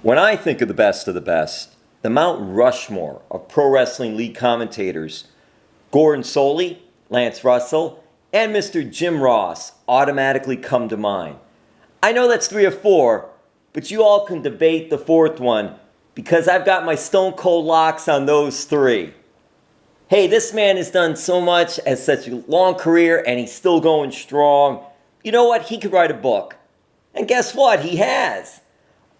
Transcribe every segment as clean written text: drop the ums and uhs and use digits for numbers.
When I think of the best, the Mount Rushmore of pro wrestling league commentators, Gordon Soley, Lance Russell, and Mr. Jim Ross automatically come to mind. I know that's 3 or 4, but you all can debate the 4th one because I've got my stone cold locks on those 3. Hey, this man has done so much, has such a long career, and he's still going strong. You know what? He could write a book. And guess what? He has.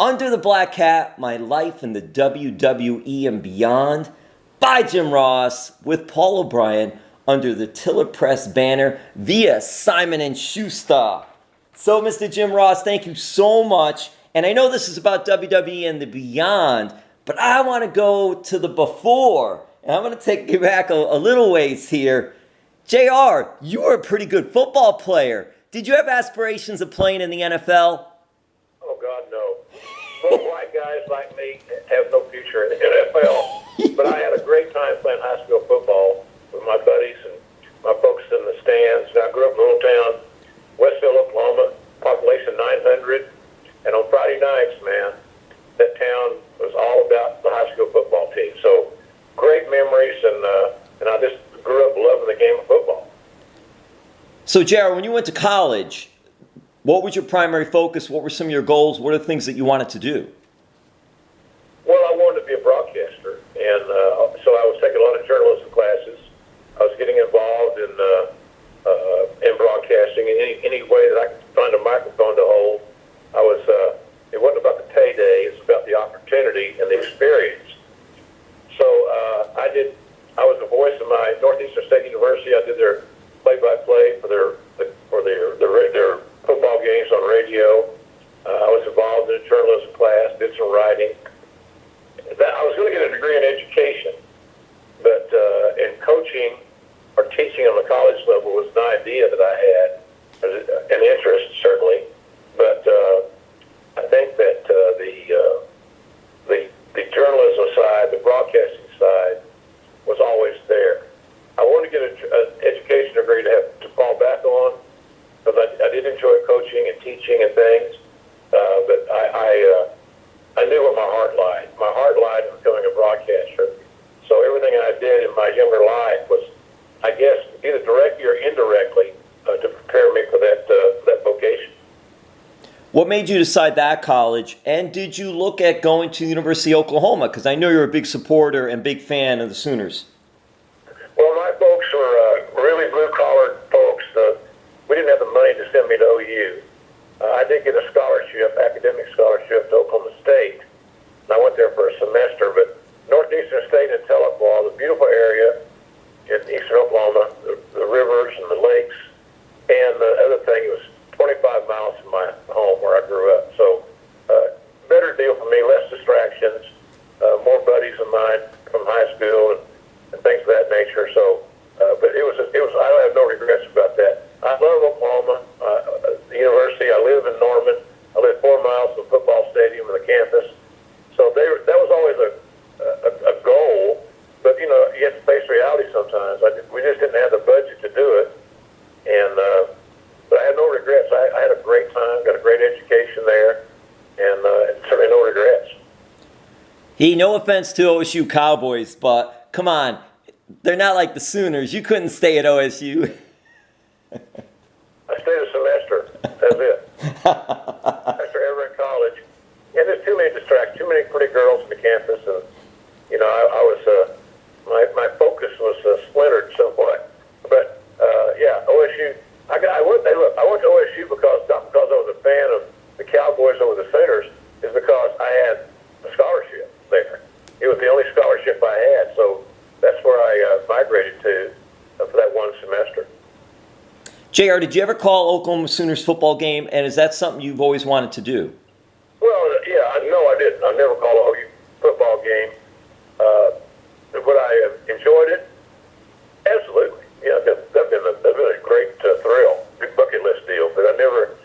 Under the Black Hat, My Life in the WWE and Beyond, by Jim Ross, with Paul O'Brien, under the Tiller Press banner, via Simon & Schuster. So, Mr. Jim Ross, thank you so much. And I know this is about WWE and the Beyond, but I want to go to the before. And I'm going to take you back a little ways here. JR, you were a pretty good football player. Did you have aspirations of playing in the NFL? Oh, God, no. Most white guys like me have no future in the NFL. But I had a great time playing high school football with my buddies and my folks in the stands. I grew up in a little town, Westville, Oklahoma, population 900. And on Friday nights, man, that town was all about the high school football team. So great memories, and I just grew up loving the game of football. So, Jared, when you went to college, what was your primary focus? What were some of your goals? What are the things that you wanted to do? Well, I wanted to be a broadcaster, and so I was taking a lot of journalism classes. I was getting involved in broadcasting in any way that I could find a microphone to hold. It wasn't about the payday; it's about the opportunity and the experience. So I was the voice of my Northeastern State University. I did their play-by-play for their football games on radio. I was involved in a journalism class, did some writing. I was going to get a degree in education, but in coaching or teaching on the college level was an idea that I had, an interest certainly. But I think that the journalism side, the broadcasting side, was always there. I wanted to get an education degree to fall back on, because I did enjoy coaching and teaching and things, but I knew where my heart lied. My heart lied in becoming a broadcaster. So everything I did in my younger life was, I guess, either directly or indirectly to prepare me for that vocation. What made you decide that college? And did you look at going to the University of Oklahoma? Because I know you're a big supporter and big fan of the Sooners. Well, my folks were really blue-collar folks. We didn't have the money to send me to OU. I did get a scholarship, academic scholarship to Oklahoma State. And I went there for a semester. But Northeastern State and Tahlequah, the beautiful area in eastern Oklahoma, the rivers and the lakes. And the other thing was 25 miles from my home where I grew up. So better deal for me, less distractions, more buddies of mine from high school and things of that nature. So, but it was. I don't have no regrets about that. I love Oklahoma, the university. I live in Norman. I live 4 miles from the football stadium and the campus. So that was always a goal. But you know, you have to face reality sometimes. We just didn't have the budget to do it, and but I had no regrets. I had a great time, got a great education there, and certainly no regrets. Hey, no offense to OSU Cowboys, but come on, they're not like the Sooners. You couldn't stay at OSU. I stayed a semester. That's it. After ever in college, and there's too many distractions, too many pretty girls on the campus, and you know, I was my focus was splintered somewhat. But yeah, OSU. I went to OSU not because I was a fan of the Cowboys over the Sooners, is because I had a scholarship there. It was the only scholarship I had, so that's where I migrated to for that one semester. JR, did you ever call Oklahoma Sooners football game, and is that something you've always wanted to do? Well, yeah, no, I didn't. I never called a OU football game. Would I have enjoyed it? Absolutely. Yeah, that'd been a great thrill, big bucket list deal. But I never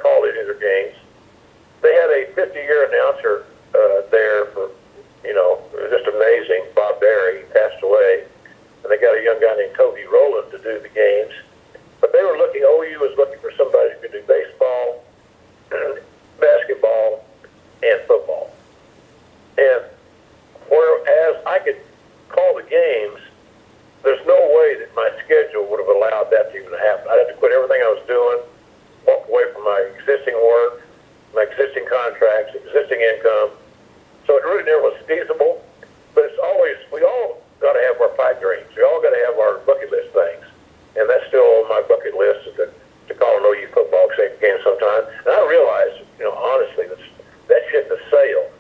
called any of their games. They had a 50-year announcer there for, you know, it was just amazing. Bob Barry passed away, and they got a young guy named Toby Rowland to do the games. But OU was looking for somebody who could do baseball, basketball, income. So it really never was feasible. But it's always, we all got to have our pipe dreams. We all got to have our bucket list things. And that's still on my bucket list, is to call an OU football game sometime. And I realize, honestly, that ship has sailed.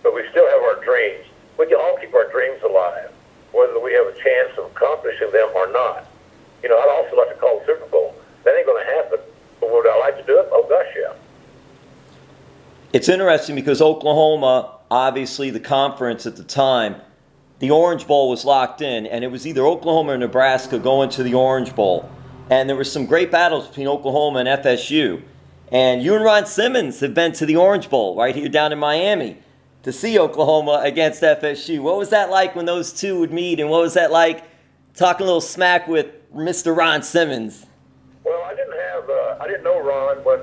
But we still have our dreams. We can all keep our dreams alive, whether we have a chance of accomplishing them or not. I'd also like to call the Super Bowl. That ain't going to happen. But would I like to do it? Oh, gosh, yeah. It's interesting because Oklahoma, obviously the conference at the time, the Orange Bowl was locked in, and it was either Oklahoma or Nebraska going to the Orange Bowl. And there were some great battles between Oklahoma and FSU. And you and Ron Simmons have been to the Orange Bowl right here down in Miami to see Oklahoma against FSU. What was that like when those two would meet, and what was that like talking a little smack with Mr. Ron Simmons? Well, I didn't know Ron when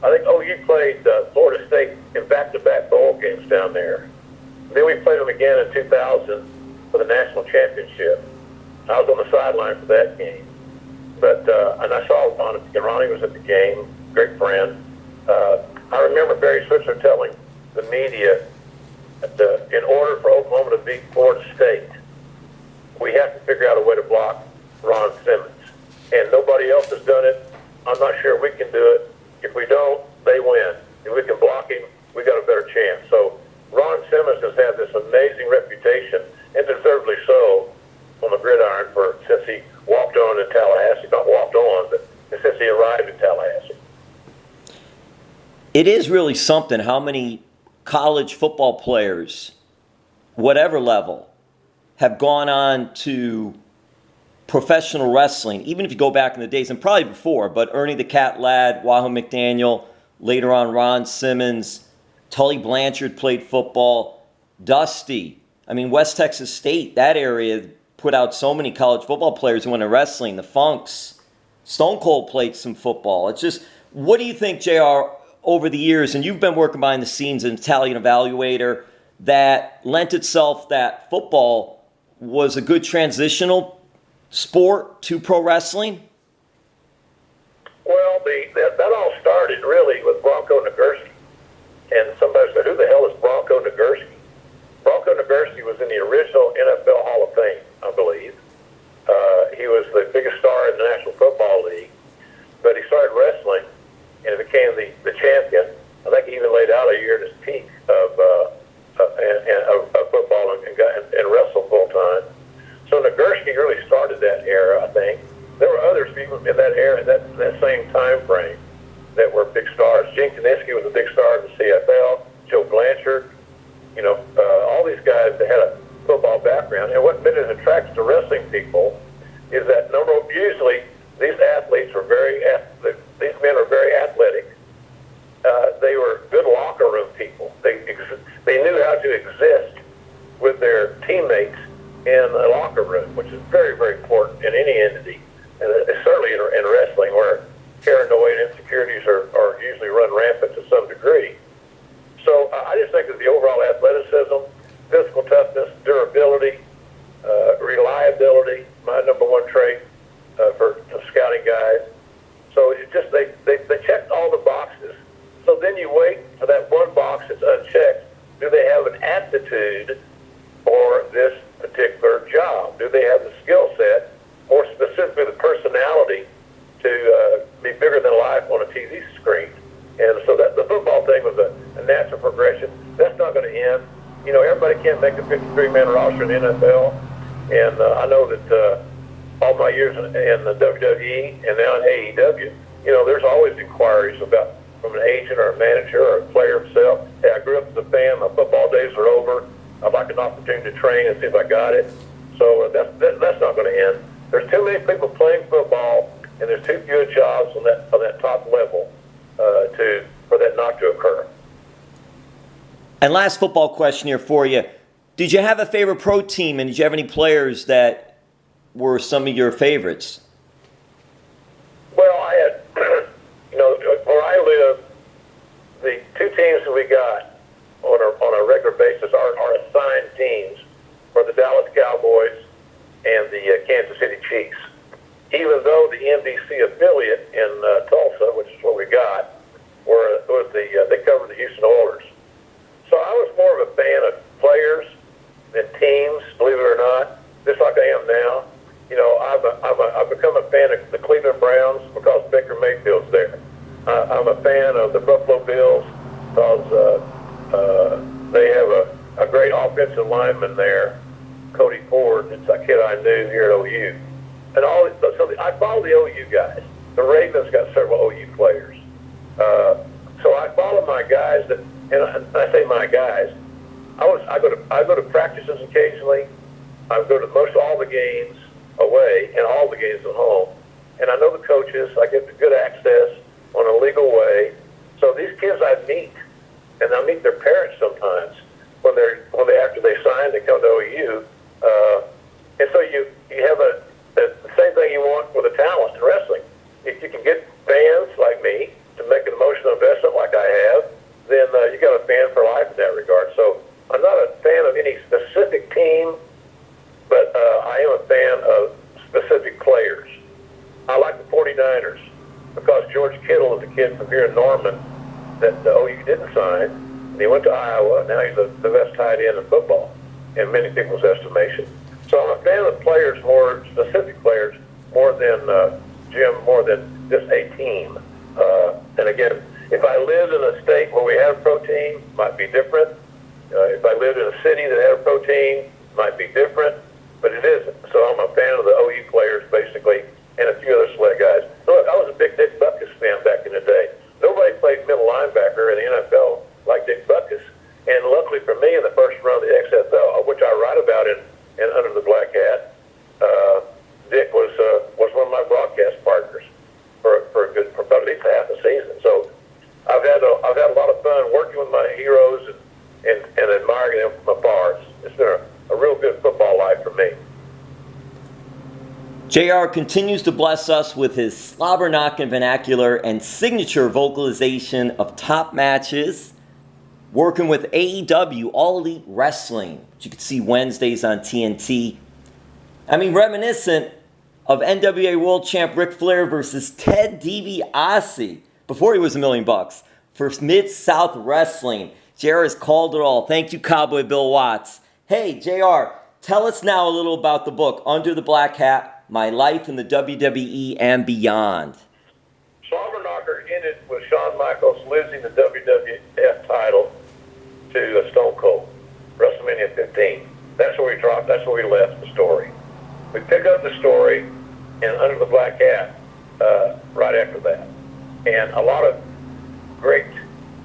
I think OU played Florida State in back-to-back bowl games down there. Then we played them again in 2000 for the national championship. I was on the sideline for that game. But and I saw Ron, and Ronnie was at the game, great friend. I remember Barry Switzer telling the media that in order for Oklahoma to beat Florida State, we have to figure out a way to block Ron Simmons. And nobody else has done it. I'm not sure we can do it. If we don't, they win. If we can block him, we got a better chance. So Ron Simmons has had this amazing reputation, and deservedly so, on the gridiron since he walked on in Tallahassee. Not walked on, but since he arrived in Tallahassee. It is really something how many college football players, whatever level, have gone on to professional wrestling, even if you go back in the days, and probably before, but Ernie the Cat Ladd, Wahoo McDaniel, later on Ron Simmons, Tully Blanchard played football, Dusty. I mean, West Texas State, that area put out so many college football players who went to wrestling, the Funks. Stone Cold played some football. It's just, what do you think, JR, over the years, and you've been working behind the scenes as an Italian evaluator, that lent itself that football was a good transitional sport to pro wrestling? Well, that all started really with Bronco Nagurski. And somebody said, who the hell is Bronco Nagurski? Bronco Nagurski was in the original NFL Hall of Fame, I believe. He was the biggest star in the National Football League. But he started wrestling and became the champion. I think he even laid out a year at his peak of football and wrestled full time. So Nagurski really started that era, I think. There were others people in that era, that same time frame, that were big stars. Gene Kiniski was a big star in the CFL. Joe Blanchard, all these guys that had a football background. And what made it attractive to wrestling people is that usually these athletes were these men are very athletic. They were good locker room people. They knew how to exist with their teammates in a locker room, which is very, very important in any entity, and certainly in wrestling, where paranoid insecurities are usually run rampant to some degree. So I just think that the overall athleticism, physical toughness, durability, reliability, my number one trait for scouting guys. So it just they checked all the boxes. So then you wait for that one box that's unchecked. Do they have an aptitude for this particular job? Do they have the skill set, or specifically the personality, to be bigger than life on a TV screen? And so that the football thing was a natural progression. That's not going to end. Everybody can't make a 53-man roster in the NFL. And I know that all my years in the WWE and now in AEW, there's always inquiries from an agent or a manager or a player himself. Hey, I grew up as a fan. My football days are over. I'd like an opportunity to train and see if I got it. So that's not going to end. There's too many people playing football, and there's too few jobs on that top level for that not to occur. And last football question here for you. Did you have a favorite pro team, and did you have any players that were some of your favorites? Well, I had, where I live, the two teams that we got on a regular basis are assigned teams for the Dallas Cowboys and the Kansas City Chiefs. Even though the NBC affiliate in Tulsa, which is what we got, they covered the Houston Oilers. So I'm a fan of the Buffalo Bills because they have a great offensive lineman there, Cody Ford. It's a kid I knew here at OU. And so I follow the OU guys. The Ravens got several OU players. So I follow my guys, and I say my guys. I go to practices occasionally. I go to most all the games away and all the games at home. And I know the coaches. I get good access on a legal way. So these kids I meet, and I meet their parents sometimes when they after they sign, they come to OU. And so you have the same thing you want with the talent in wrestling. If you can get fans like me to make an emotional investment like I have, then you got a fan for life in that regard. So I'm not a fan of any specific team, but I am a fan of specific players. I like the 49ers because George Kittle is a kid from here in Norman that the OU didn't sign, and he went to Iowa. Now he's the best tight end in football in many people's estimation. So I'm a fan of players, more specific players, more than Jim, more than just a team. And again, if I lived in a state where we had a pro team, it might be different. If I lived in a city that had a pro team, it might be different. But it isn't. So I'm a fan of the OU players, basically, and a few other select guys. Look, I was a big Dick Butkus fan back in the day. Nobody played middle linebacker in the NFL like Dick Butkus. And luckily for me, in the first round of the XFL, which I write about in Under the Black Hat, Dick was one of my broadcast partners for about at least half the season. So I've had a lot of fun working with my heroes and admiring them from afar. It's been a real good football life for me. JR continues to bless us with his Slobberknocker vernacular and signature vocalization of top matches, working with AEW, All Elite Wrestling, which you can see Wednesdays on TNT. I mean, reminiscent of NWA World Champ Ric Flair versus Ted DiBiase before he was $1 million for Mid-South Wrestling. JR has called it all. Thank you, Cowboy Bill Watts. Hey, JR, tell us now a little about the book, Under the Black Hat, My Life in the WWE and Beyond. Slobberknocker ended with Shawn Michaels losing the WWF title to Stone Cold, WrestleMania 15. That's where we dropped. That's where we left the story. We pick up the story in Under the Black Hat right after that. And a lot of great,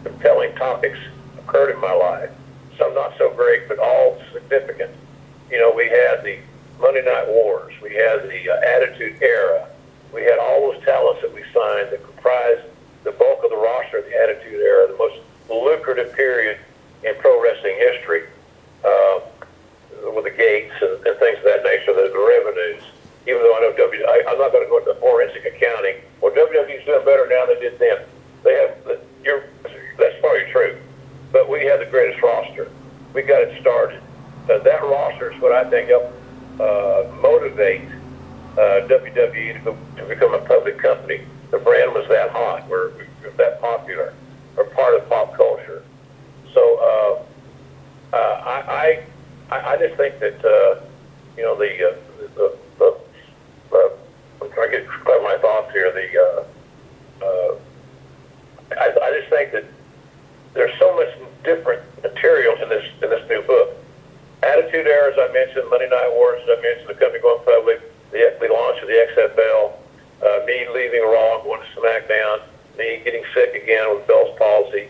compelling topics occurred in my life. Some not so great, but all significant. You know, we had the Monday Night Wars. We had the Attitude Era. We had all those talents that we signed that comprised the bulk of the roster of the Attitude Era, the most lucrative period in pro wrestling history, with the gates and things of that nature, the revenues. Even though I know I'm not going to go into forensic accounting. Well, WWE's doing better now than they did then. They have. That's probably true. But we had the greatest roster. We got it started. That roster is what I think helped motivate WWE to become a public company. The brand was that hot. We're that popular. We're part of pop culture. So I just think that I'm trying to get clear my thoughts here. I just think that there's so much different material in this new book. Attitude Era, as I mentioned, Monday Night Wars, as I mentioned, the company going public, the launch of the XFL, me leaving Raw, going to SmackDown, me getting sick again with Bell's palsy,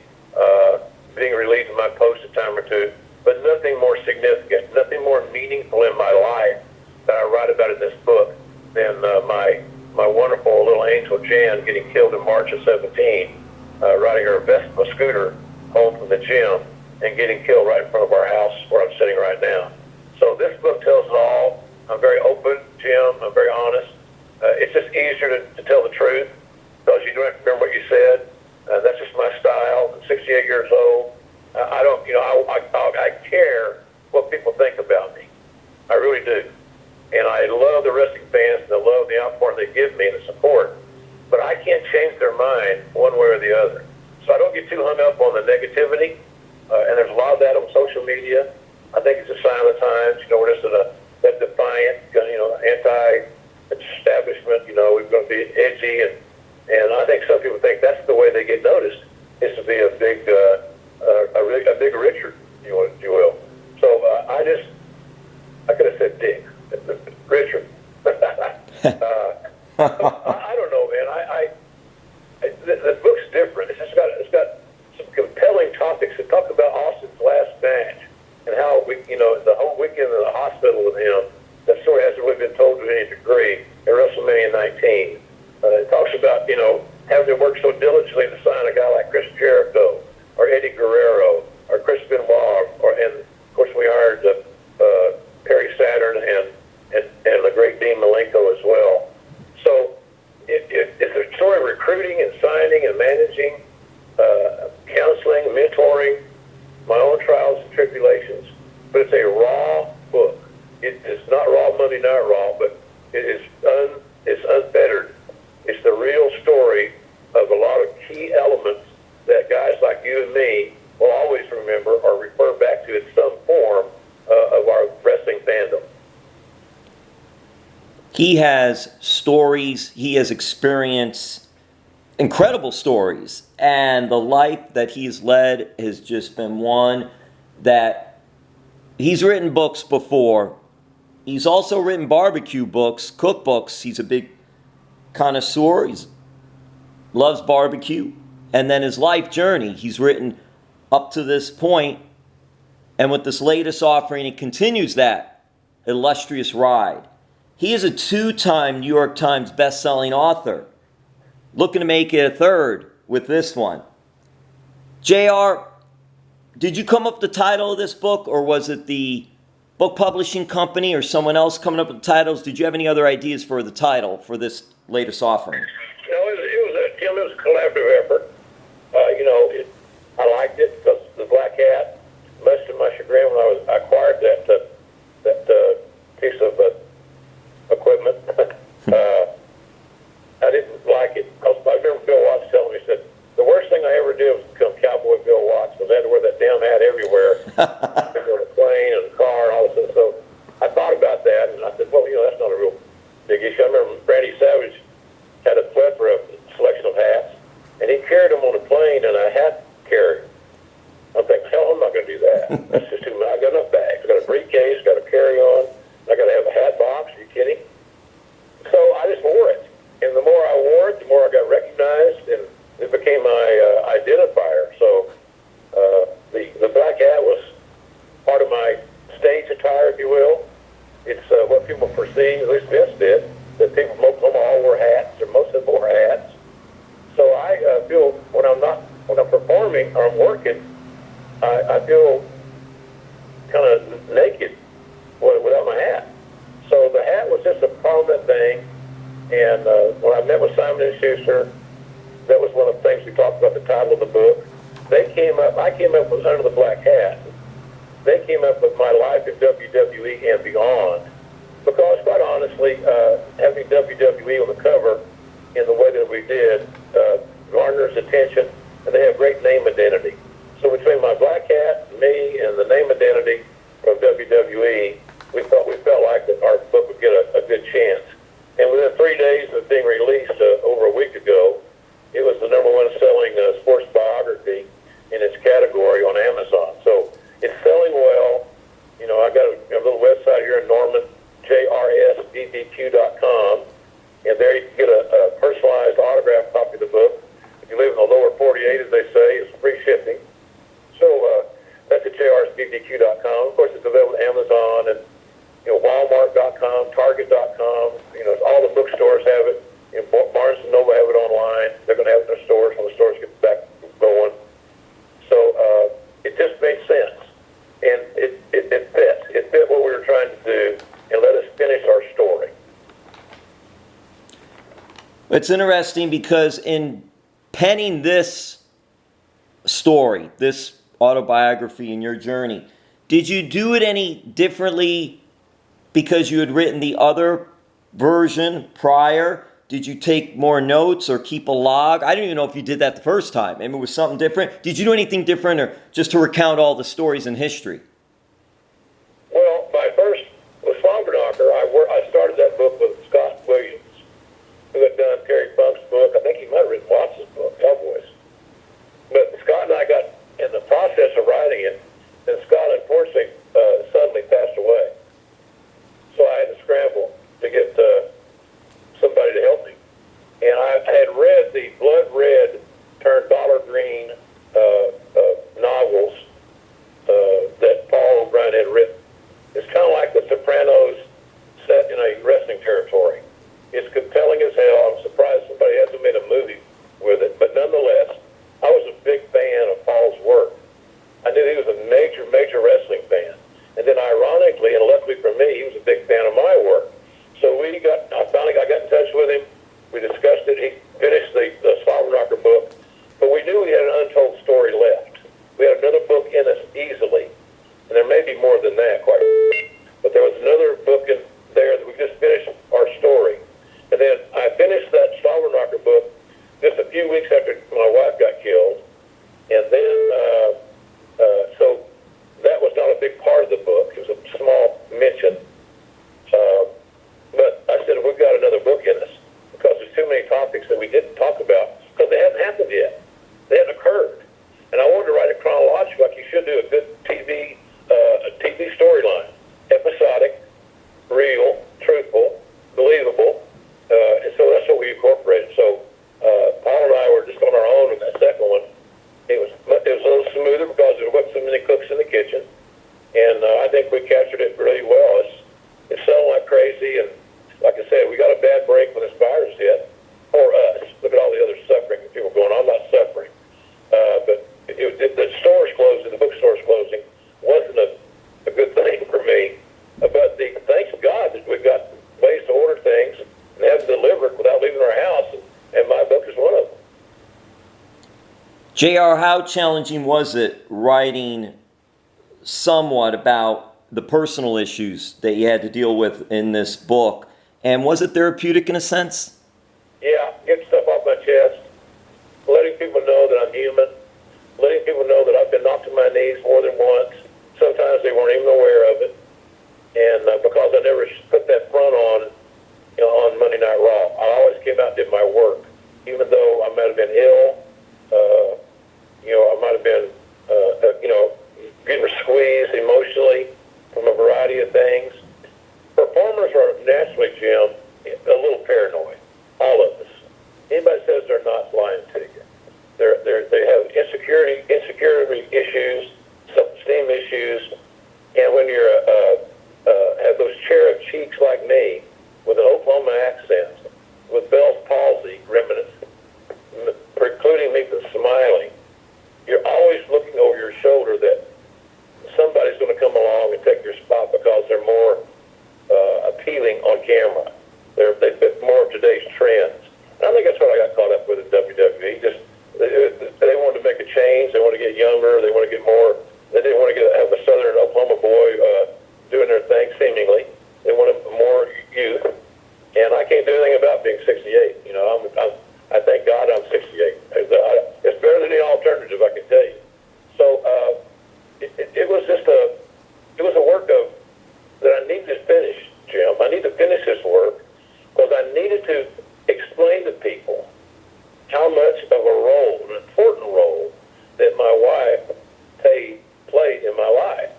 being relieved of my post a time or two, but nothing more significant, nothing more meaningful in my life that I write about in this book than my wonderful little angel Jan getting killed in March of 17, riding her Vespa scooter home from the gym and getting killed right in front of our house where I'm sitting right now. So this book tells it all. I'm very open, Jim. I'm very honest. It's just easier to tell the truth because you don't have to remember what you said. That's just my style. I'm 68 years old. I care what people think about me. I really do. And I love the wrestling fans and I love the outpouring they give me and the support. But I can't change their mind one way or the other. So I don't get too hung up on the negativity. And there's a lot of that on social media. I think it's a sign of the times. We're just that defiant, anti-establishment. We're going to be edgy and And I think some people think that's the way they get noticed, is to be a big, a big Richard, if you will. So I could have said Dick, Richard. I don't know, man. The book's different. It's got some compelling topics that talk about Austin's last match and how the whole weekend in the hospital with him. That story hasn't really been told to any degree at WrestleMania 19. It talks about having to work so diligently to sign a guy like Chris Jericho or Eddie Guerrero or Chris Benoit, and of course we hired Perry Saturn and the great Dean Malenko as well. So it's a story of recruiting and signing and managing, counseling, mentoring, my own trials and tribulations. But it's a raw book. It's not raw Monday Night Raw, but it's unfettered. It's the real story of a lot of key elements that guys like you and me will always remember or refer back to in some form of our wrestling fandom. He has stories, he has experience, incredible stories, and the life that he's led has just been one that he's written books before. He's also written barbecue books, cookbooks. He's a big connoisseur. He loves barbecue. And then his life journey, he's written up to this point. And with this latest offering, he continues that illustrious ride. He is a 2-time New York Times best-selling author, looking to make it a 3rd with this one. JR, did you come up with the title of this book, or was it the book publishing company or someone else coming up with the titles? Did you have any other ideas for the title for this latest offering? It was a collaborative effort. I liked it because the black hat, much to my chagrin, when I acquired that piece of equipment, I didn't like it. I remember Bill Watts telling me, he said, the worst thing I ever did was become Cowboy Bill Watts, because I had to wear that damn hat everywhere, on a plane and a car and all this stuff. So I thought about that, and I said, well, that's not a real big issue. I remember Randy Savage had a plethora of selection of hats, and he carried them on a plane and a hat carrier. I'm thinking, hell, I'm not going to do that. That's just too much. I got enough bags. I got a briefcase, got a carry-on. I got to have a hat box. Are you kidding? So I just wore it. And the more I wore it, the more I got recognized, and it became my identifier. So the black hat was part of my stage attire, if you will. It's what people perceive, at least Vince did, that people from Oklahoma all wore hats, or most of them wore hats. So I feel when I'm performing or I'm working, I feel kind of naked without my hat. So the hat was just a prominent thing. And when I met with Simon & Schuster, that was one of the things we talked about, the title of the book. I came up with Under the Black Hat. They came up with my life in WWE and Beyond. Because quite honestly, having WWE on the cover in the way that we did garners attention, and they have great name identity. So between my black hat, me, and the name identity from WWE, we felt like that our book would get a good chance. And within 3 days of being released over a week ago, it was the #1 selling sports biography in its category on Amazon. So it's selling well. I got a little website here in Norman, jrsbbq.com, and there you can get a personalized autographed copy of the book. If you live in the lower 48, as they say, it's free shipping. So that's at jrsbbq.com. Of course, it's available at Amazon and Walmart.com, Target.com. All the bookstores have it. Barnes & Noble have it online. They're going to have it in their stores when the stores get back going. So it just made sense. And it fit. It fit what we were trying to do and let us finish our story. It's interesting because in penning this story, this autobiography in your journey, did you do it any differently because you had written the other version prior? Did you take more notes or keep a log? I don't even know if you did that the first time. Maybe it was something different. Did you do anything different, or just to recount all the stories in history? Well, my first was Slobberknocker. I started that book with Scott Williams, who had done Terry Funk's book. I think he might JR, how challenging was it writing somewhat about the personal issues that you had to deal with in this book? And was it therapeutic in a sense? Yeah, get stuff off my chest, letting people know that I'm human, letting people know that I've been knocked to my knees more than once. Sometimes they weren't even aware of it. And because I never put that front on, on Monday Night Raw, I always came out and did my work, even though I might have been ill. I might have been, getting squeezed emotionally from a variety of things. Performers are naturally, Jim, a little paranoid. All of us. Anybody says they're not, lying to you. They have insecurity issues, self-esteem issues, and when you're have those cherub cheeks like me, with an Oklahoma accent, with Bell's palsy remnants, precluding me from smiling, you're always looking over your shoulder that somebody's going to come along and take your spot because they're more appealing on camera. They fit more of today's trends. And I think that's what I got caught up with in WWE. Just they wanted to make a change. They want to get younger. They want to get more. They didn't want to have a Southern Oklahoma boy doing their thing. Seemingly, they wanted more youth. And I can't do anything about being 68. I thank God I'm 68. It's better than the alternative, I can tell you. So it was just a work of that I need to finish, Jim. I need to finish this work because I needed to explain to people how much of a role, an important role, that my wife played in my life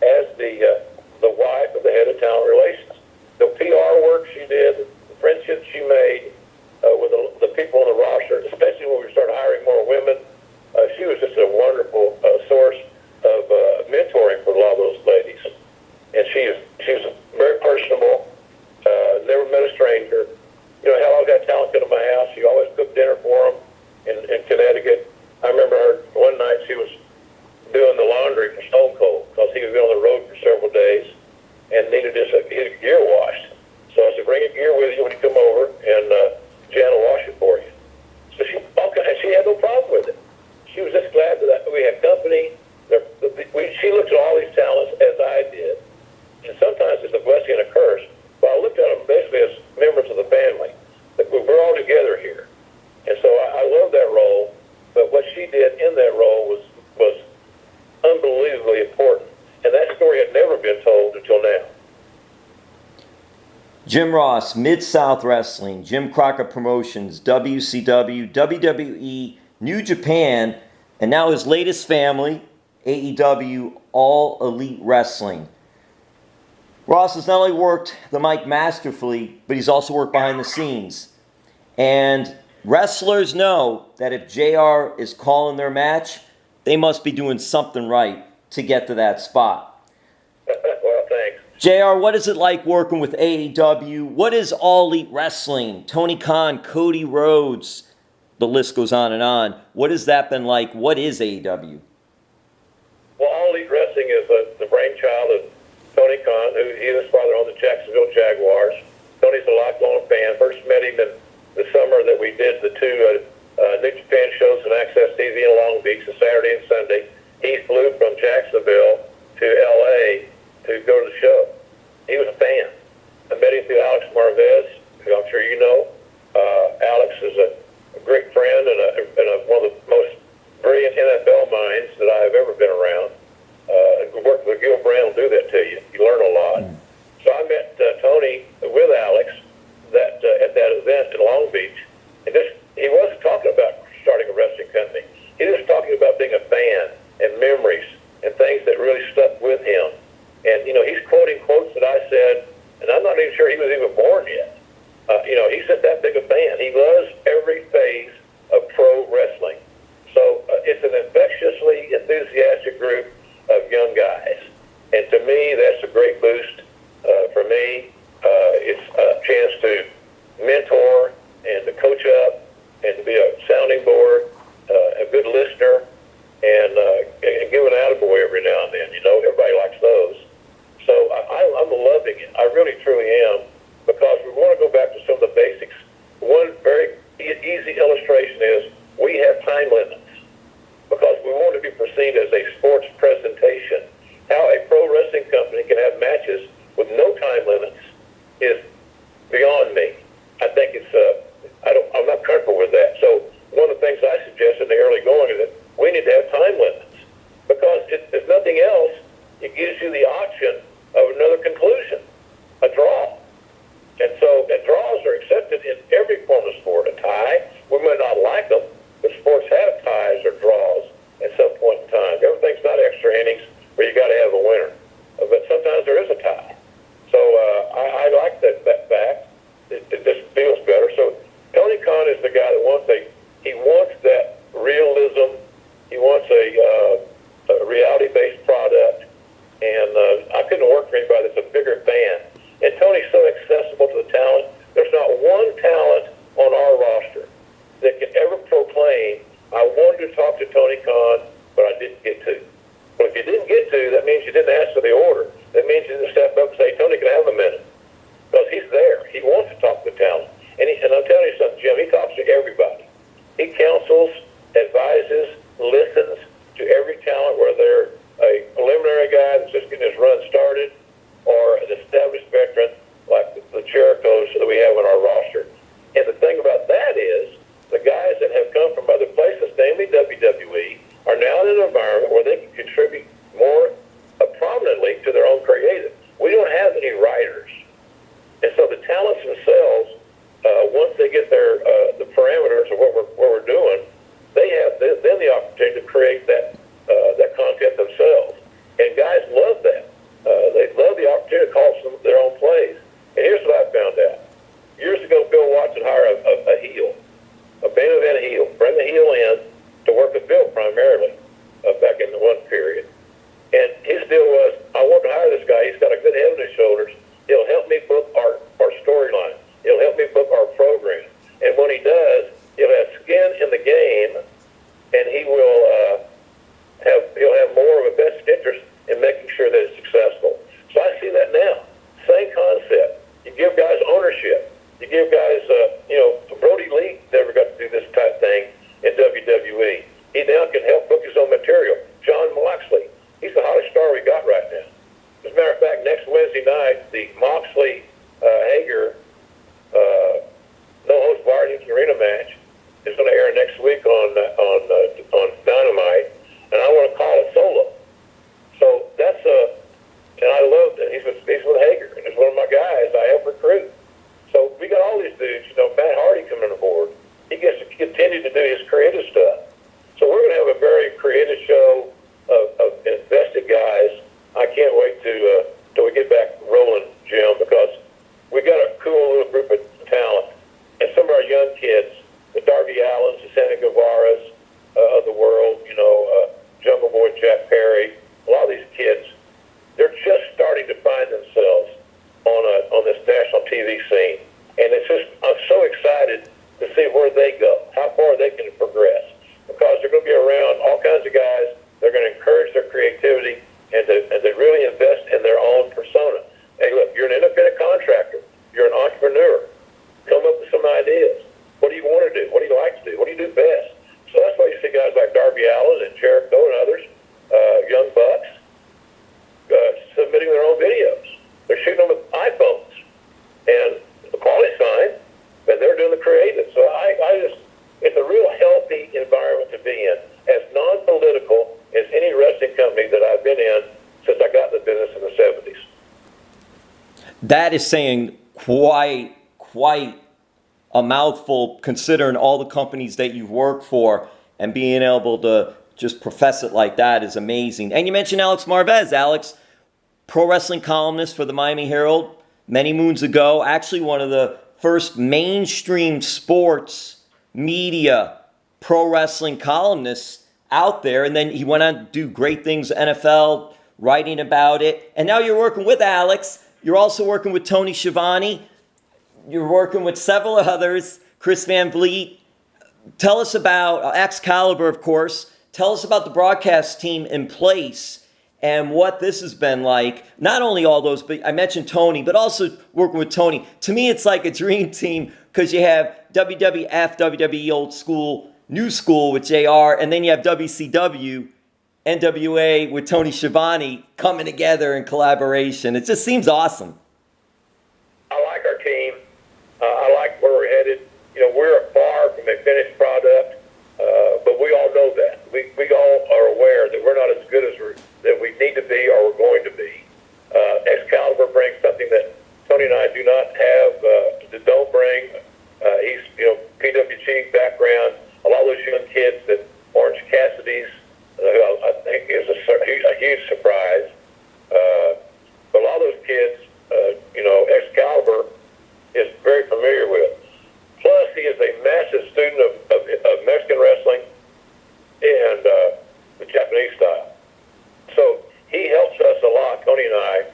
as the wife of the head of talent relations. The PR work she did, the friendships she made with the people on the roster, especially when we started hiring more women. She was just a wonderful source of mentoring for a lot of those ladies. And she was very personable, never met a stranger. Hell, I got talent come to my house. She always cooked dinner for them in Connecticut. I remember her one night she was doing the laundry for Stone Cold because he was on the road for several days and needed his gear washed. So I said, bring your gear with you when you come over, and Jan will wash it for you. So she had no problem with it. She was just glad that we had company. She looked at all these talents as I did, and sometimes it's a blessing and a curse. But I looked at them basically as members of the family. We're all together here, and so I love that role. But what she did in that role was unbelievably important, and that story had never been told until now. Jim Ross, Mid-South Wrestling, Jim Crockett Promotions, WCW, WWE, New Japan, and now his latest family, AEW, All Elite Wrestling. Ross has not only worked the mic masterfully, but he's also worked behind the scenes. And wrestlers know that if JR is calling their match, they must be doing something right to get to that spot. Well, thanks. JR, what is it like working with AEW? What is All Elite Wrestling? Tony Khan, Cody Rhodes, the list goes on and on. What has that been like? What is AEW? Well, All Elite Wrestling is the brainchild of Tony Khan, who he and his father owned the Jacksonville Jaguars. Tony's a lifelong fan. First met him in the summer that we did the two New Japan shows on Access TV in Long Beach, a Saturday and Sunday. He flew from Jacksonville to L.A. to go to the show. He was a fan. I met him through Alex Marvez, who I'm sure you know. Alex is a great friend and one of the most brilliant NFL minds that I have ever been around. Working with Gil Brand will do that to you. You learn a lot. So I met Tony with Alex at that event in Long Beach. And he wasn't talking about starting a wrestling company. He was talking about being a fan and memories and things that really stuck with him. And, he's quoting quotes that I said, and I'm not even sure he was even born yet. He's just that big a fan. He loves every phase of pro wrestling. So it's an infectiously enthusiastic group of young guys. And to me, that's a great boost for me. It's a chance to mentor and to coach up and to be a sounding board, a good listener, and give an attaboy every now and then. Everybody likes those. So I'm loving it. I really, truly am, because we want to go back to some of the basics. One very easy illustration is we have time limits. a sports presentation. How a pro wrestling company can have matches with no time limits is beyond me. I think it's I'm not comfortable with that. So one of the things I suggest in the early going is that we need to have time limits, because if nothing else, it gives you the option of another conclusion, a draw. And draws are accepted in every form of sport. A tie, we may not like them, but sports have ties or draws at some point in time. Everything's not extra innings where you got to have a winner, but sometimes there is a tie. So I like that fact. It just feels better. So Tony Khan is the guy that wants that realism. He wants a reality-based product, and I couldn't work for anybody that's a bigger fan. And Tony's so accessible to the talent. There's not one talent on our roster that can ever proclaim, I wanted to talk to Tony Khan, but I didn't get to. Well, if you didn't get to, that means you didn't ask for the order. That means you didn't step up and say, Tony, can I have a minute? Because he's there. He wants to talk to the talent. And I'm telling you something, Jim, he talks to everybody. He counsels, advises, listens to every talent, whether they're a preliminary guy that's just getting his run started, or an established veteran like the Jerichos that we have on our roster. And the thing about that is, the guys that have come from other places, namely WWE, are now in an environment where they can contribute more prominently to their own creative. We don't have any writers. And so the talents themselves, once they get the parameters of what we're doing, they have then the opportunity to create that content themselves. And guys love that. They love the opportunity to call some of their own plays. And here's what I found out. Years ago, Bill Watts would hire a heel, a main event heel, bring the heel in to work with Bill primarily back in the one period. And his deal was, I want to hire this guy. He's got a good head on his shoulders. He'll help me book our storyline. He'll help me book our program. And when he does, he'll have skin in the game, and he'll have more of a best interest in making sure that it's successful. So I see that now. Same concept. You give guys ownership. You give guys, Brody Lee never got to do this type thing in WWE. He now can help book his own material. John Moxley, he's the hottest star we got right now. As a matter of fact, next Wednesday night, the Moxley-Hager no-host Bargains Arena match is going to air next week on Dynamite, and I want to call it solo. So that's and I love that. He's with Hager, and he's one of my guys I help recruit. So we got all these dudes, Matt Hardy coming aboard. He gets to continue to do his creative stuff. So we're going to have a very creative show of invested guys. I can't wait till we get back rolling, Jim, because we got a cool little group of talent. And some of our young kids, the Darby Allens, the Santa Guevaras of the world, Jungle Boy Jack Perry, a lot of these kids, they're just starting to find themselves on this national TV scene. And I'm so excited to see where they go, how far they can progress, because they're going to be around all kinds of guys. They're going to encourage their creativity and to really invest in their own persona. Hey, look, you're an independent contractor. You're an entrepreneur. Come up with some ideas. What do you want to do? What do you like to do? What do you do best? So that's why you see guys like Darby Allin and Jericho and others, young bucks, submitting their own videos. They're shooting them with iPhones, and the quality's fine, but they're doing the creative. So it's a real healthy environment to be in, as non-political as any wrestling company that I've been in since I got in the business in the 70s. That is saying quite a mouthful, considering all the companies that you've worked for, and being able to just profess it like that is amazing. And you mentioned Alex Marvez. Alex, pro wrestling columnist for the Miami Herald many moons ago, actually one of the first mainstream sports media pro wrestling columnists out there. And then he went on to do great things, NFL, writing about it. And now you're working with Alex. You're also working with Tony Schiavone. You're working with several others, Chris Van Vliet. Tell us about Excalibur, of course. Tell us about the broadcast team in place and what this has been like. Not only all those, but I mentioned Tony, but also working with Tony. To me, it's like a dream team because you have WWF, WWE old school, new school with JR, and then you have WCW NWA with Tony Schiavone coming together in collaboration. It just seems awesome. I like our team. I like where we're headed. We're far from a finished product, but we all know that. We all are aware that we're not as good as that we need to be or we're going to be. Excalibur brings something that Tony and I do not have, don't bring. He's, PWG background. A lot of those young kids that Orange Cassidy's, I think, is a huge surprise. But a lot of those kids, Excalibur is very familiar with. Plus, he is a massive student of Mexican wrestling and the Japanese style. So he helps us a lot, Tony and I,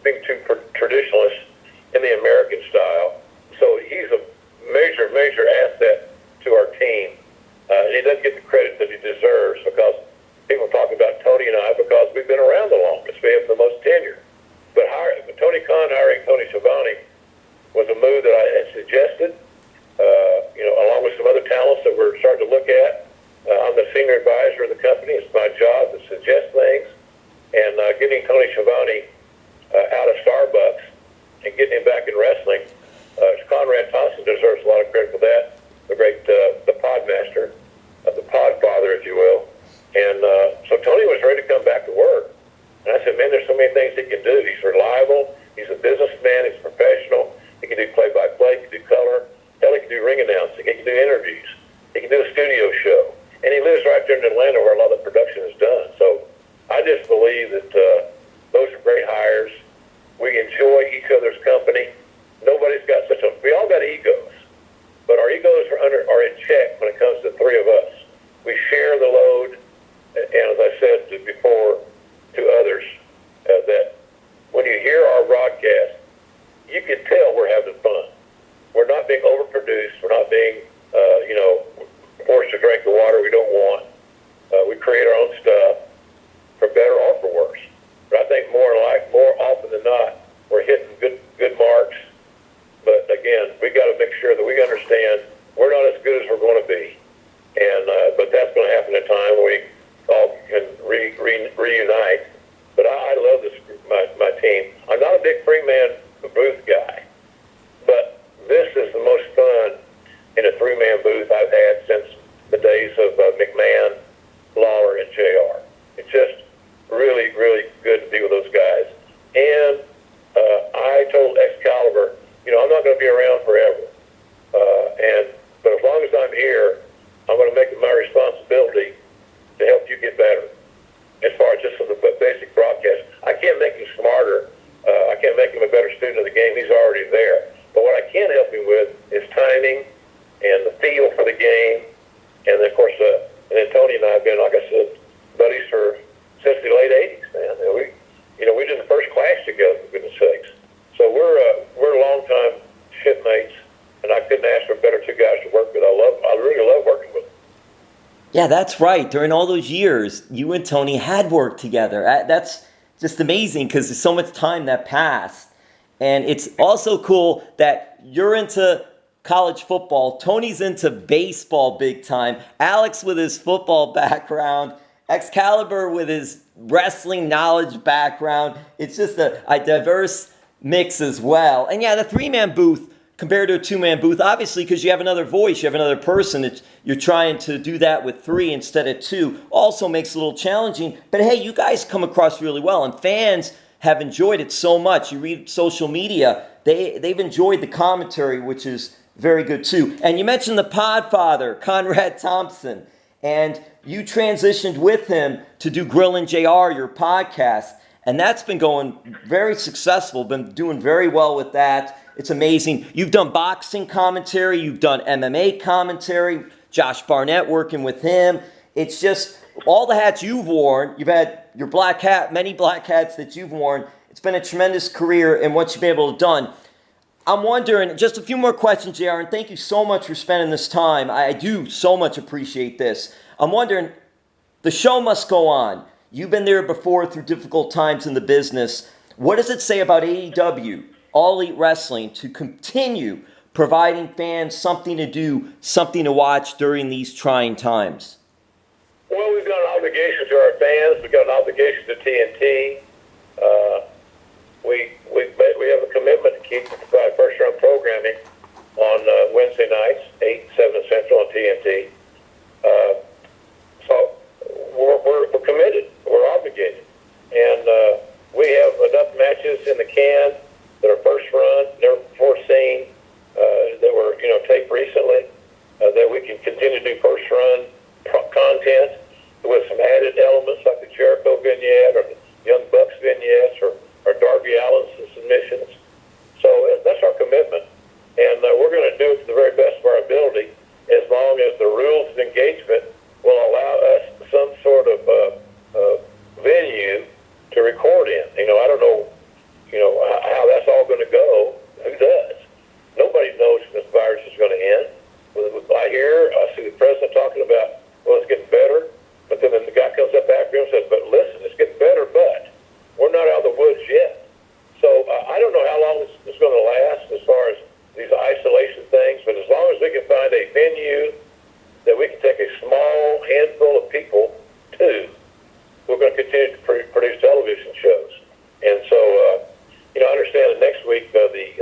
being two traditionalists in the American style. So he's a major, major asset to our team. And he doesn't get the credit that he deserves because people talk about Tony and I because we've been around the longest. We have the most tenure. But Tony Khan hiring Tony Schiavone was a move that I had suggested, along with some other talents that we're starting to look at. I'm the senior advisor of the company. It's my job to suggest things. And getting Tony Schiavone out of Starbucks and getting him back in wrestling, Conrad Thompson deserves a lot of credit for that. The great, the podmaster, the podfather, if you will. And so Tony was ready to come back to work. And I said, man, there's so many things he can do. He's reliable. He's a businessman. He's professional. He can do play-by-play. He can do color. Hell, he can do ring announcing. He can do interviews. He can do a studio show. And he lives right there in Atlanta where a lot of the production is done. So I just believe that those are great hires. We enjoy each other's company. Nobody's got we all got egos, but our egos are in check when it comes to the three of us. We share the load, and as I said before to others, that when you hear our broadcast, you can tell we're having fun. We're not being overproduced. We're not being, forced to drink the water we don't want. We create our own stuff, for better or for worse. But I think more often than not, we're hitting good marks. But again, we got to make sure that we understand we're not as good as we're going to be, and but that's going to happen in time when we all can reunite. But I love this my team. I'm not a big three-man booth guy, but this is the most fun in a three-man booth I've had since the days of McMahon, Lawler, and JR. It's just really, really good to be with those guys. And I told Excalibur, I'm not going to be around forever. But as long as I'm here, I'm going to make it my responsibility to help you get better. As far as just the basic broadcast, I can't make him smarter. I can't make him a better student of the game. He's already there. But what I can help him with is timing and the feel for the game. And then, of course, and then Tony and I have been, like I said, buddies since the late '80s, man. And we did the first class together, for goodness sakes. So we're longtime shipmates, and I couldn't ask for better two guys to work with. I really love working with them. Yeah, that's right. During all those years, you and Tony had worked together. That's just amazing because there's so much time that passed. And it's also cool that you're into college football. Tony's into baseball big time. Alex with his football background. Excalibur with his wrestling knowledge background. It's just a diverse mix as well. And yeah, the three-man booth compared to a two-man booth, obviously because you have another voice, you have another person, you're trying to do that with three instead of two, also makes it a little challenging. But hey, you guys come across really well, and fans have enjoyed it so much. You read social media, they've enjoyed the commentary, which is very good too. And you mentioned the podfather, Conrad Thompson, and you transitioned with him to do Grillin' JR, your podcast. And that's been going very successful, been doing very well with that. It's amazing. You've done boxing commentary. You've done MMA commentary. Josh Barnett working with him. It's just all the hats you've worn. You've had your black hat, many black hats that you've worn. It's been a tremendous career in what you've been able to do. I'm wondering, just a few more questions, JR, and thank you so much for spending this time. I do so much appreciate this. I'm wondering, the show must go on. You've been there before through difficult times in the business. What does it say about AEW, All Elite Wrestling, to continue providing fans something to do, something to watch during these trying times? Well, we've done obligation to our fans. We've got an obligation to TNT. We have a commitment to keep provide first-run programming on Wednesday nights, 8, 7 Central on TNT. So we're committed. We're obligated. And we have enough matches in the can that are first run, never before seen, that were taped recently, that we can continue to do first run content with some added elements like the Jericho vignette or the Young Bucks vignettes or Darby Allin's submissions. So that's our commitment. And we're going to do it to the very best of our ability as long as the rules of engagement will allow us some sort of venue to record in. I don't know, how that's all going to go. Who does? Nobody knows when this virus is going to end. I see the president talking about, well, it's getting better. But then the guy comes up after him and says, but listen, it's getting better, but we're not out of the woods yet. So I don't know how long this is going to last as far as these isolation things, but as long as we can find a venue that we can take a small handful of people to, we're going to continue to produce television shows. And so, I understand that next week, I think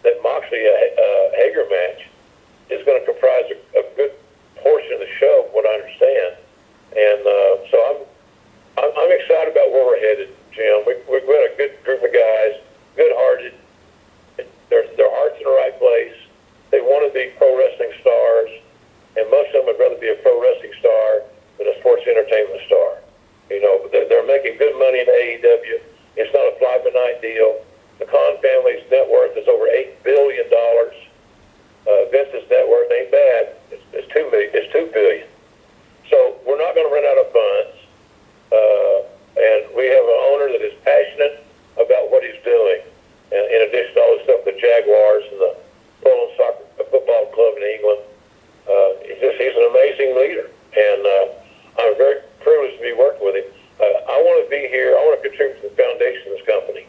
that Moxley Hager match is going to comprise a good portion of the show, from what I understand. And so I'm excited about where we're headed, Jim. We've got a good group of guys, good-hearted. Their heart's in the right place. They want to be pro wrestling stars, and most of them would rather be a pro wrestling star than a sports entertainment star. They're making good money in AEW. It's not a fly-by-night deal. The Khan family's net worth is over $8 billion. Vince's net worth ain't bad. It's $2 billion. So we're not going to run out of funds. And we have an owner that is passionate about what he's doing. And in addition to all the stuff with the Jaguars and the Poland Soccer Football Club in England, he's an amazing leader. And I'm very privileged to be working with him. I want to be here. I want to contribute to the foundation of this company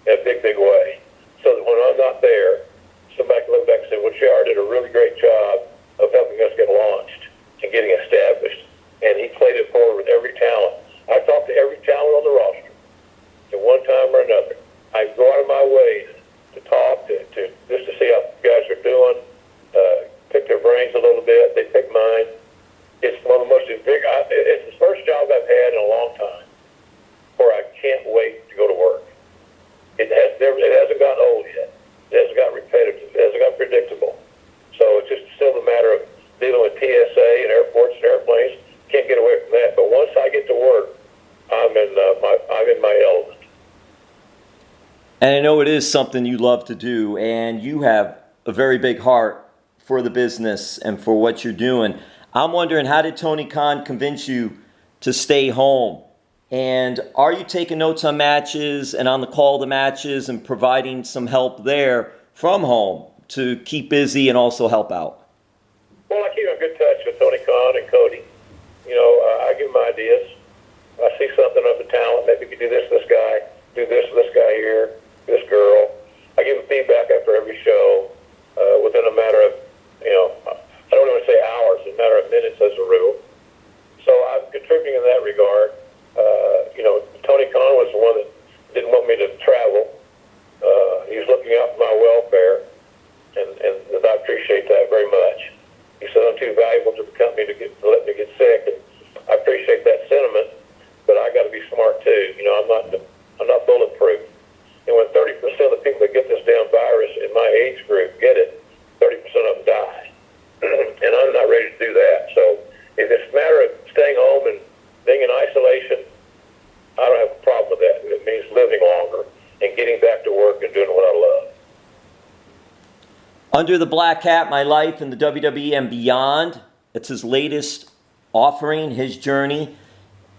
in a big, big way. So that when I'm not there, somebody can look back and say, well, JR did a really great job of helping us get launched and getting established. And he played it forward with every talent. I talked to every talent on the roster at one time or another. I go out of my way to talk, to just to see how guys are doing, pick their brains a little bit. They pick mine. It's one of the most big. It's the first job I've had in a long time where I can't wait to go to work. It hasn't gotten old yet. It hasn't got repetitive. It hasn't got predictable. So it's just still a matter of dealing with TSA and airports and airplanes. Can't get away from that. But once I get to work, I'm in my element. And I know it is something you love to do, and you have a very big heart for the business and for what you're doing. I'm wondering, how did Tony Khan convince you to stay home? And are you taking notes on matches and on the call to matches and providing some help there from home to keep busy and also help out? Well, I keep in good touch with Tony Khan and Cody. I give them ideas. I see something of the talent. Maybe you could do this with this guy, do this with this guy here, this girl. I give them feedback after every show within a matter of, I don't even say hours, a matter of minutes as a rule. So I'm contributing in that regard. Tony Khan was the one that didn't want me to travel. He was looking out for my welfare, and I appreciate that very much. He said I'm too valuable to the company to let me get sick, and I appreciate that sentiment. But I got to be smart too. I'm not bulletproof. And when 30% of the people that get this damn virus in my age group get it, 30% of them die. And I'm not ready to do that. So if it's a matter of staying home and being in isolation, I don't have a problem with that. It means living longer and getting back to work and doing what I love. Under the Black Hat, My Life in the WWE and Beyond. It's his latest offering, his journey.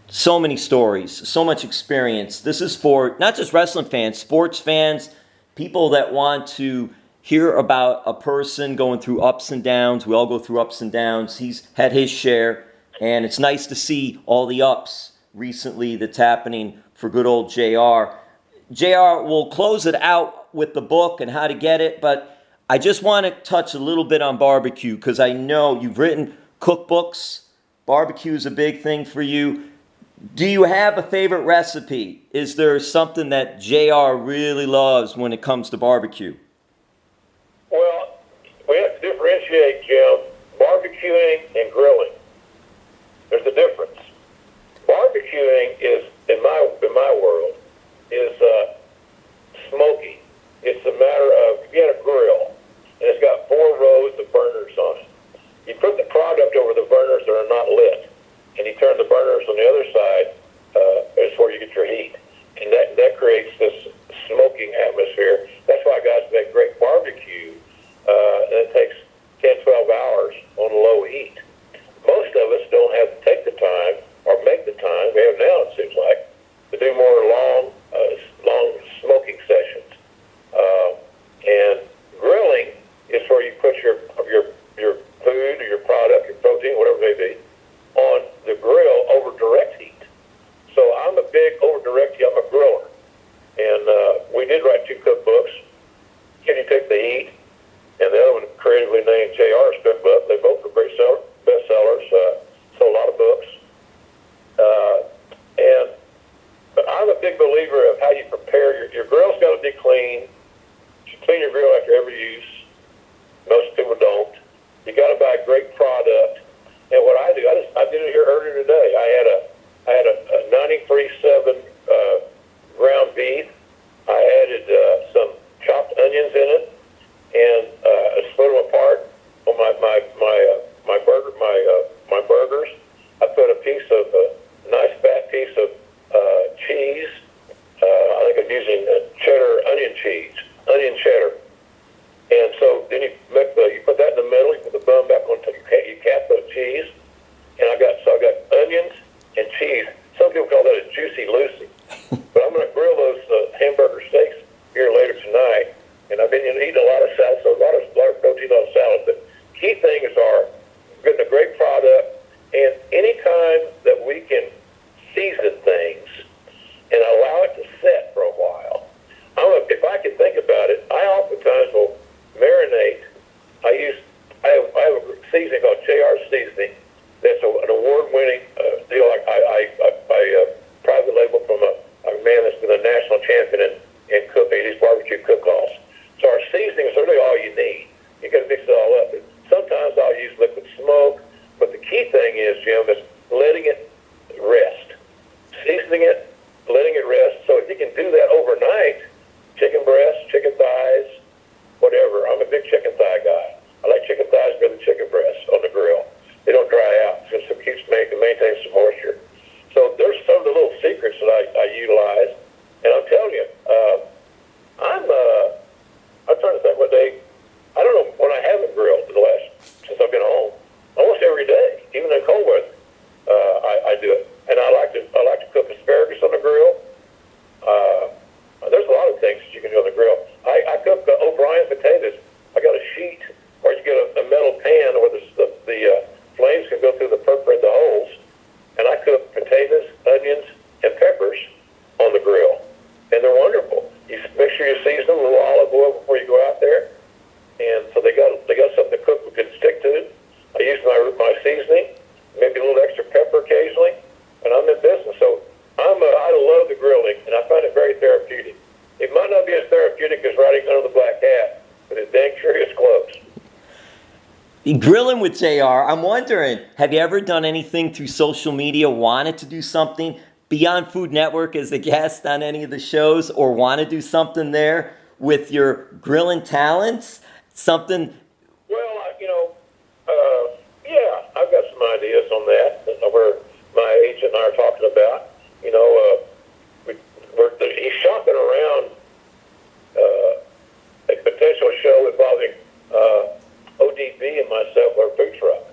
So many stories, so much experience. This is for not just wrestling fans, sports fans, people that want to hear about a person going through ups and downs. We all go through ups and downs. He's had his share, and it's nice to see all the ups recently that's happening for good old JR. JR will close it out with the book and how to get it, but I just want to touch a little bit on barbecue because I know you've written cookbooks Barbecue is a big thing for you. Do you have a favorite recipe? Is there something that JR really loves when it comes to barbecue? Well, we have to differentiate, Jim, barbecuing and grilling. There's a difference. Barbecuing is, in my world, is smoky. It's a matter of, if you had a grill, and it's got 4 rows of burners on it. You put the product over the burners that are not lit, and you turn the burners on the other side, is where you get your heat. And that creates this smoking atmosphere. That's why guys make great barbecue, and it takes 10, 12 hours on low heat. Most of us don't have to take the time or make the time, we have now it seems like, to do more long smoking sessions. And grilling is where you put your food or your product, your protein, whatever it may be, on the grill over direct heat. So I'm a big over direct heat. I'm a griller. And we did write 2 cookbooks. Can You Take the Heat? And the other one creatively named JR's cookbook. They both were great bestsellers. Sold a lot of books. But I'm a big believer of how you prepare. Your grill's got to be clean. You clean your grill after every use. Most people don't. You got to buy a great product. And what I do, I did it here earlier today. I had a 93.7 ground beef. I added some chopped onions in it, and I split them apart on my burgers. I put a piece of nice fat piece of cheese. I think I'm using onion cheddar. And so then you put that in the middle. You put the bun back on top. You cap the cheese, and I got onions and cheese. Some people call that a juicy Lucy, but I'm going to grill those hamburger steaks here later tonight. And I've been eating a lot of salad, so a lot of protein on salad. But key things are getting a great product, and any time that we can season things and allow it to set for a while. If I can think about it, I oftentimes will marinate. I have a seasoning called JR seasoning. That's an award-winning deal. I private label from a man that's been a national champion in cooking these barbecue cook-offs. So our seasoning is really all you need. You got to mix it all up. And sometimes I'll use liquid smoke, but the key thing is, Jim, is letting it rest, seasoning it, letting it rest. So if you can do that overnight, chicken breasts, chicken thighs, whatever. I'm a big chicken thigh guy. I like chicken thighs better than chicken breasts on the grill. They don't dry out, so it keeps maintains some moisture. So there's some of the little secrets that I utilize, and I'm telling you, I'm trying to think what day. I don't know when I haven't grilled since I've been home. Almost every day, even in cold weather, I do it. And I like to cook asparagus on the grill. There's a lot of things that you can do on the grill. I cook O'Brien potatoes. I got a sheet, or you get a metal pan where the flames can go through perforate the holes, and I cook potatoes, onions, and peppers on the grill, and they're wonderful. You make sure you season them with a little olive oil before you go out there, and so they got something to cook we can stick to. I use my seasoning, maybe a little extra pepper occasionally, and I'm in business. So I love the grilling, and I find it very therapeutic. It might not be as therapeutic as riding under the black hat, but it dang sure is close. Grilling with JR, I'm wondering, have you ever done anything through social media, wanted to do something beyond Food Network as a guest on any of the shows, or want to do something there with your grilling talents? Something? Well, yeah, I've got some ideas on that, where my agent and I are talking about. He's shopping around a potential show involving ODB and myself, our food truck.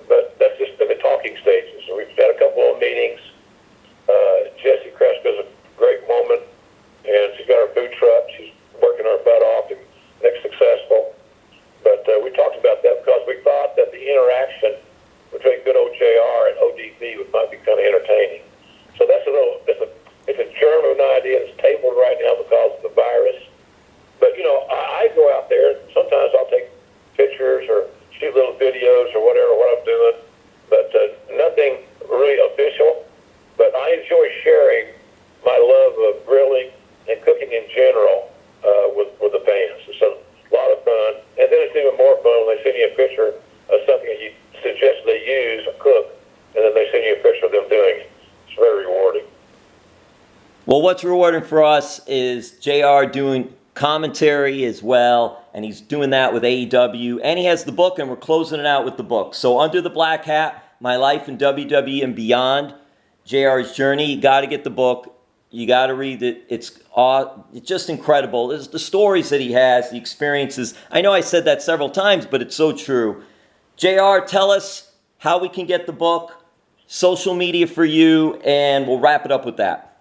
But that's just in the talking stages. So we've had a couple of meetings. Jessie Kreska's a great woman, and she's got her food truck. She's working her butt off and next successful. Well, what's rewarding for us is JR doing commentary as well, and he's doing that with AEW, and he has the book, and we're closing it out with the book. So Under the Black Hat, My Life in WWE and Beyond, JR's Journey. You got to get the book. You got to read it. It's just incredible. It's the stories that he has, the experiences. I know I said that several times, but it's so true. JR, tell us how we can get the book, social media for you, and we'll wrap it up with that.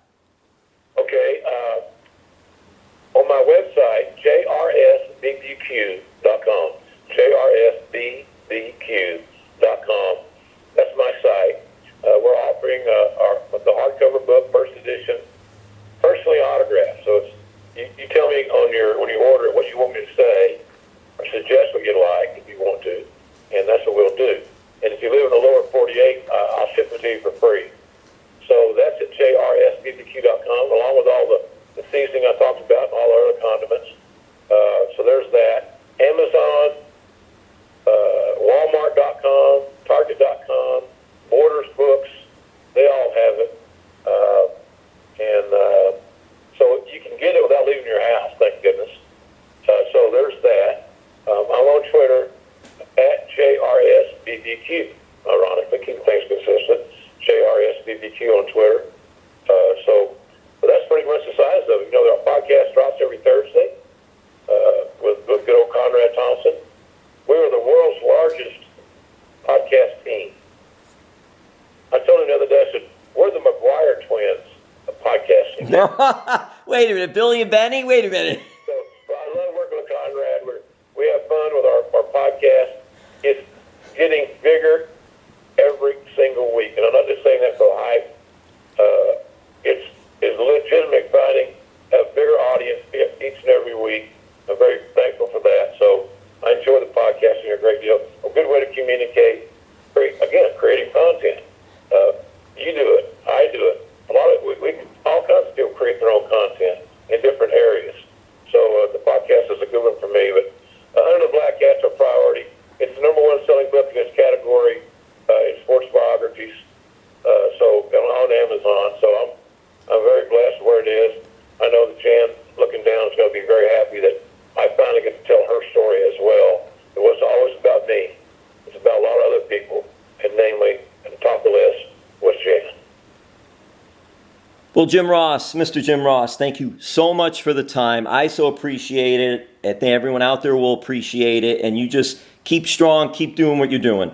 Okay. On my website, jrsbbq.com. jrsbbq.com. That's my site. We're offering the hardcover book, first edition, personally autographed. So you tell me when you order it what you want me to say, or suggest what you'd like if you want to, and that's what we'll do. And if you live in the lower 48, I'll ship it to you for free. So that's at jrsbbq.com, along with all the seasoning I talked about and all our other condiments. So there's that. Amazon, Walmart.com, Target.com, Borders Books, they all have it. So you can get it without leaving your house, thank goodness. So there's that. I'm on Twitter at JRSBBQ, ironically, keep things consistent. JRSBBQ on Twitter. But that's pretty much the size of it. Our podcast drops every Thursday with good old Conrad Thompson. We are the world's largest podcast team. I told him the other day, I said, we're the McGuire twins of podcasting. Wait a minute, Billy and Benny? Wait a minute. So I love working with Conrad. We have fun with our podcast. It's getting bigger every single week. And I'm not just saying that for hype. It's legitimate finding a bigger audience each and every week. I'm very thankful for that. So I enjoy the podcasting a great deal. A good way to communicate. Creating content. You do it. I do it. A lot of we all kinds of people create their own content in different areas. So the podcast is a good one for me. But Under the Black Hat's a priority. It's the number one selling book in its category in sports biographies. So on Amazon. So I'm very blessed where it is. I know that Jan, looking down, is going to be very happy that I finally get to tell her story as well. It wasn't always about me. It's about a lot of other people, and namely, at the top of the list was Jan. Well, Jim Ross, Mr. Jim Ross, thank you so much for the time. I so appreciate it. I think everyone out there will appreciate it. And you just keep strong, keep doing what you're doing.